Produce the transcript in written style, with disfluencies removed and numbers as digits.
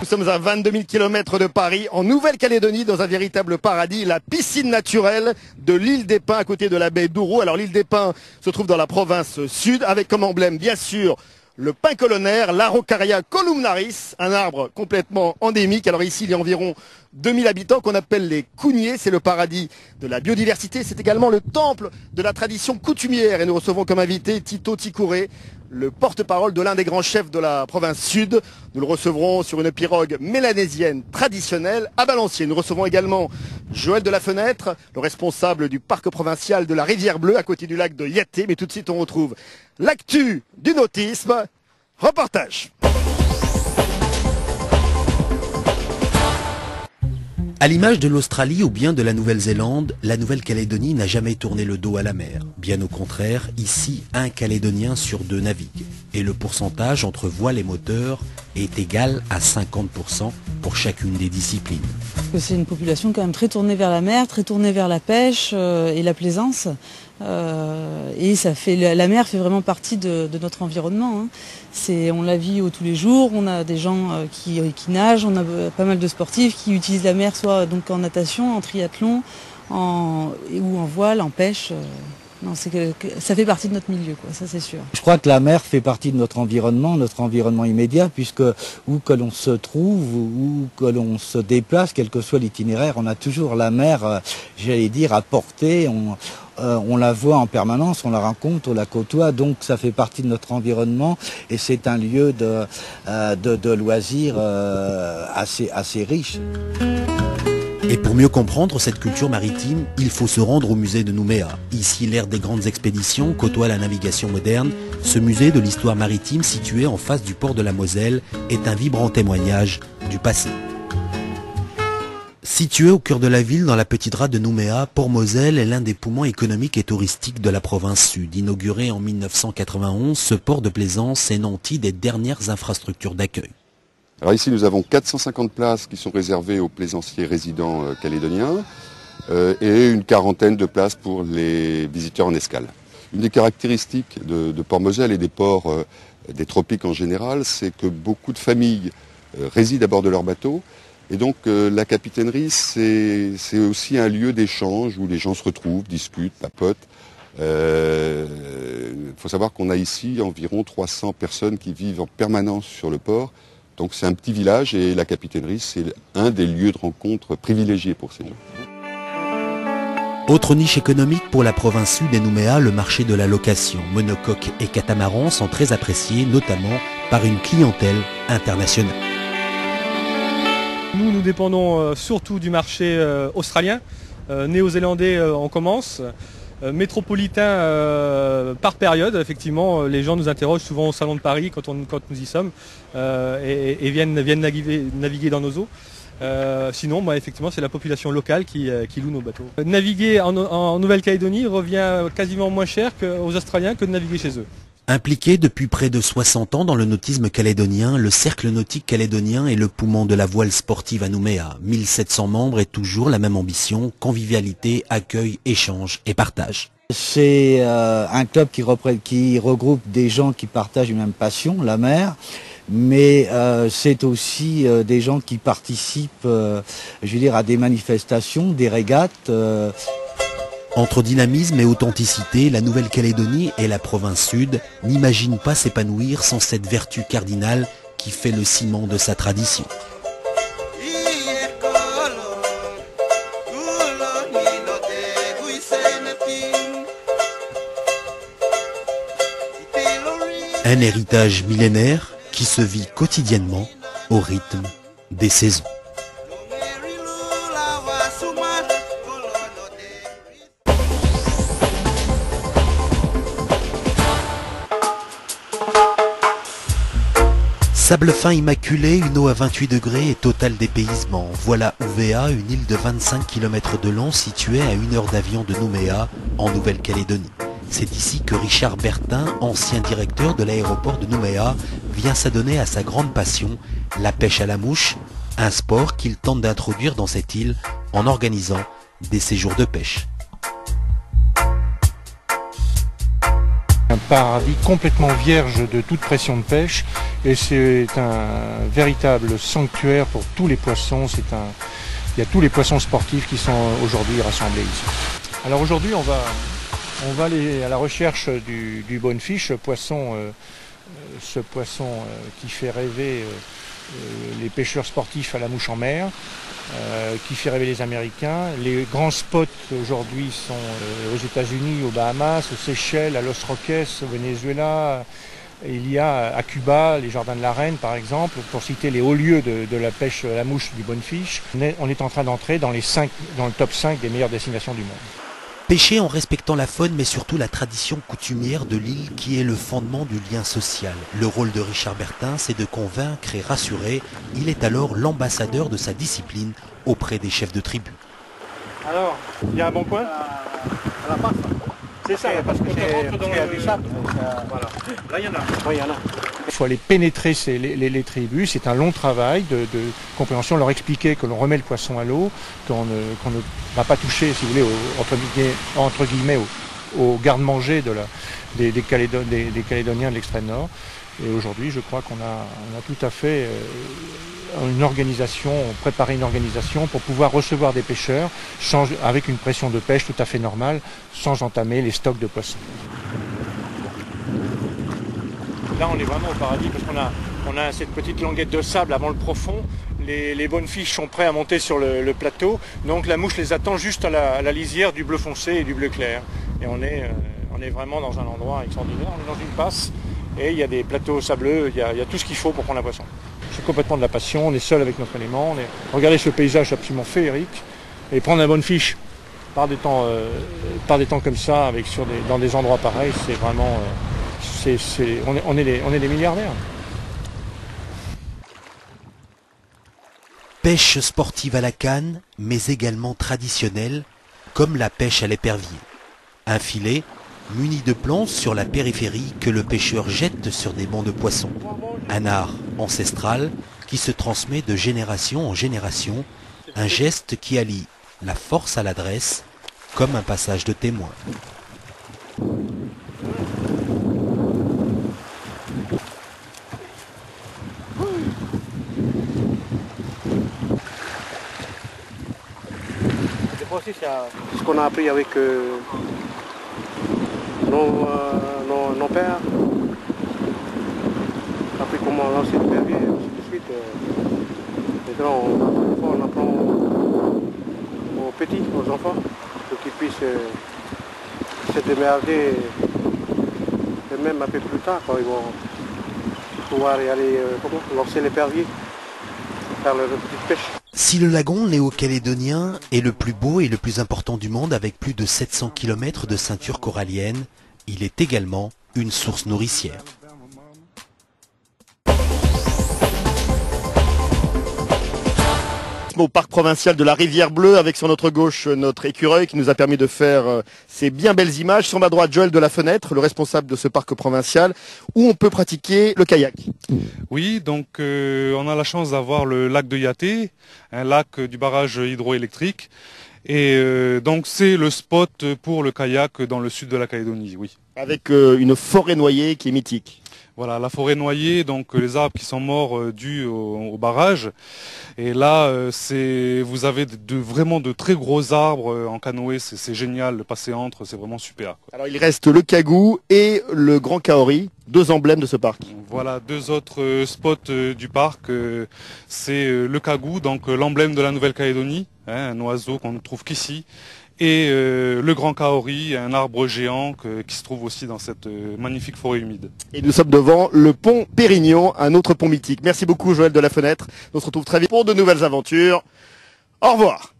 Nous sommes à 22 000 km de Paris, en Nouvelle-Calédonie, dans un véritable paradis, la piscine naturelle de l'île des Pins, à côté de la baie d'Ouro. Alors l'île des Pins se trouve dans la province sud, avec comme emblème, bien sûr, le pin colonnaire, l'Araucaria columnaris, un arbre complètement endémique. Alors ici, il y a environ 2000 habitants qu'on appelle les cougniers. C'est le paradis de la biodiversité. C'est également le temple de la tradition coutumière. Et nous recevons comme invité Tito Ticouré, le porte-parole de l'un des grands chefs de la province sud. Nous le recevrons sur une pirogue mélanésienne traditionnelle à Balancier. Nous recevons également Joël de la Fenêtre, le responsable du parc provincial de la Rivière Bleue, à côté du lac de Yaté. Mais tout de suite, on retrouve l'actu du nautisme. Reportage. À l'image de l'Australie ou bien de la Nouvelle-Zélande, la Nouvelle-Calédonie n'a jamais tourné le dos à la mer. Bien au contraire, ici, un Calédonien sur deux navigue. Et le pourcentage entre voile et moteur est égal à 50% pour chacune des disciplines. C'est une population quand même très tournée vers la mer, très tournée vers la pêche et la plaisance. Et la mer fait vraiment partie de notre environnement. Hein. On la vit au tous les jours, on a des gens qui nagent, on a pas mal de sportifs qui utilisent la mer soit donc en natation, en triathlon, ou en voile, en pêche. Non, ça fait partie de notre milieu, quoi, ça c'est sûr. Je crois que la mer fait partie de notre environnement immédiat, puisque où que l'on se trouve, où que l'on se déplace, quel que soit l'itinéraire, on a toujours la mer, j'allais dire, à portée. On la voit en permanence, on la rencontre, on la côtoie, donc ça fait partie de notre environnement et c'est un lieu de loisirs assez riche. Et pour mieux comprendre cette culture maritime, il faut se rendre au musée de Nouméa. Ici, l'ère des grandes expéditions côtoie la navigation moderne. Ce musée de l'histoire maritime, situé en face du port de la Moselle, est un vibrant témoignage du passé. Situé au cœur de la ville, dans la petite rade de Nouméa, Port-Moselle est l'un des poumons économiques et touristiques de la province sud. Inauguré en 1991, ce port de plaisance est nanti des dernières infrastructures d'accueil. Alors ici, nous avons 450 places qui sont réservées aux plaisanciers résidents calédoniens et une quarantaine de places pour les visiteurs en escale. Une des caractéristiques de Port-Moselle et des ports des tropiques en général, c'est que beaucoup de familles résident à bord de leur bateau. Et donc la capitainerie, c'est aussi un lieu d'échange où les gens se retrouvent, discutent, papotent. Il faut savoir qu'on a ici environ 300 personnes qui vivent en permanence sur le port. Donc c'est un petit village et la capitainerie, c'est un des lieux de rencontre privilégiés pour ces gens. Autre niche économique pour la province sud et Nouméa, le marché de la location. Monocoques et catamarans sont très appréciés, notamment par une clientèle internationale. Nous dépendons surtout du marché australien, néo-zélandais on commence, métropolitain par période. Effectivement, les gens nous interrogent souvent au Salon de Paris quand nous y sommes et viennent naviguer dans nos eaux. Sinon, effectivement, c'est la population locale qui loue nos bateaux. Naviguer en Nouvelle-Calédonie revient quasiment moins cher aux Australiens que de naviguer chez eux. Impliqué depuis près de 60 ans dans le nautisme calédonien, le Cercle nautique calédonien est le poumon de la voile sportive à Nouméa. 1700 membres et toujours la même ambition, convivialité, accueil, échange et partage. C'est un club qui regroupe des gens qui partagent une même passion, la mer, mais c'est aussi des gens qui participent, à des manifestations, des régates. Entre dynamisme et authenticité, la Nouvelle-Calédonie et la province sud n'imaginent pas s'épanouir sans cette vertu cardinale qui fait le ciment de sa tradition. Un héritage millénaire qui se vit quotidiennement au rythme des saisons. Sable fin immaculé, une eau à 28 degrés et total dépaysement. Voilà Ouvéa, une île de 25 km de long située à 1 heure d'avion de Nouméa, en Nouvelle-Calédonie. C'est ici que Richard Bertin, ancien directeur de l'aéroport de Nouméa, vient s'adonner à sa grande passion, la pêche à la mouche, un sport qu'il tente d'introduire dans cette île en organisant des séjours de pêche. Un paradis complètement vierge de toute pression de pêche Et c'est un véritable sanctuaire pour tous les poissons. Il y a tous les poissons sportifs qui sont aujourd'hui rassemblés ici. Alors aujourd'hui, on va aller à la recherche du bonefish, ce poisson qui fait rêver les pêcheurs sportifs à la mouche en mer, qui fait rêver les Américains. Les grands spots aujourd'hui sont aux États-Unis, aux Bahamas, aux Seychelles, à Los Roques, au Venezuela. Il y a à Cuba les jardins de la Reine par exemple, pour citer les hauts lieux de la pêche à la mouche du bonefish. On est en train d'entrer dans le top 5 des meilleures destinations du monde. Pêcher en respectant la faune, mais surtout la tradition coutumière de l'île qui est le fondement du lien social. Le rôle de Richard Bertin, c'est de convaincre et rassurer. Il est alors l'ambassadeur de sa discipline auprès des chefs de tribu. Alors, il y a un bon point À la passe. C'est ça, parce que tu rentres dans le sable. Voilà. Là, il y en a. Oui, il y en a. Il faut aller pénétrer les tribus, c'est un long travail de compréhension, leur expliquer que l'on remet le poisson à l'eau, qu'on ne va pas toucher, si vous voulez, entre guillemets, au garde-manger des Calédoniens de l'extrême nord. Et aujourd'hui, je crois qu'on a tout à fait préparé une organisation pour pouvoir recevoir des pêcheurs avec une pression de pêche tout à fait normale, sans entamer les stocks de poissons. Là, on est vraiment au paradis parce qu'on a cette petite languette de sable avant le profond. Les bonefish sont prêts à monter sur le plateau, donc la mouche les attend juste à la lisière du bleu foncé et du bleu clair. Et on est vraiment dans un endroit extraordinaire. On est dans une passe et il y a des plateaux sableux, il y a tout ce qu'il faut pour prendre la poisson. C'est complètement de la passion, on est seul avec notre élément. Regardez ce paysage absolument féerique et prendre un bonefish par des temps comme ça, dans des endroits pareils, c'est vraiment... on est des milliardaires. Pêche sportive à la canne, mais également traditionnelle, comme la pêche à l'épervier. Un filet muni de planches sur la périphérie que le pêcheur jette sur des bancs de poissons. Un art ancestral qui se transmet de génération en génération, un geste qui allie la force à l'adresse, comme un passage de témoin. C'est ce qu'on a appris avec nos pères. On a appris comment lancer le pervier, ainsi de suite. Maintenant, on apprend aux petits, aux enfants, pour qu'ils puissent se démerder. Et même un peu plus tard, quand ils vont pouvoir y aller lancer les perviers, faire leur petite pêche. Si le lagon néo-calédonien est le plus beau et le plus important du monde avec plus de 700 km de ceinture corallienne, il est également une source nourricière. Au parc provincial de la Rivière Bleue, avec sur notre gauche notre écureuil qui nous a permis de faire ces bien belles images. Sur ma droite, Joël de la Fenêtre, le responsable de ce parc provincial, où on peut pratiquer le kayak. Oui, donc on a la chance d'avoir le lac de Yaté, un lac du barrage hydroélectrique. Et donc c'est le spot pour le kayak dans le sud de la Calédonie, oui. Avec une forêt noyée qui est mythique. Voilà, la forêt noyée, donc les arbres qui sont morts dus au barrage. Et là, vous avez vraiment de très gros arbres en canoë, c'est génial, le passer entre, c'est vraiment super, quoi. Alors il reste le Cagou et le Grand Kaori, deux emblèmes de ce parc. Voilà, deux autres spots du parc, c'est le Cagou, donc l'emblème de la Nouvelle-Calédonie, un oiseau qu'on ne trouve qu'ici. Et le Grand Kaori, un arbre géant qui se trouve aussi dans cette magnifique forêt humide. Et nous sommes devant le pont Pérignon, un autre pont mythique. Merci beaucoup Joël de la Fenêtre. On se retrouve très vite pour de nouvelles aventures. Au revoir.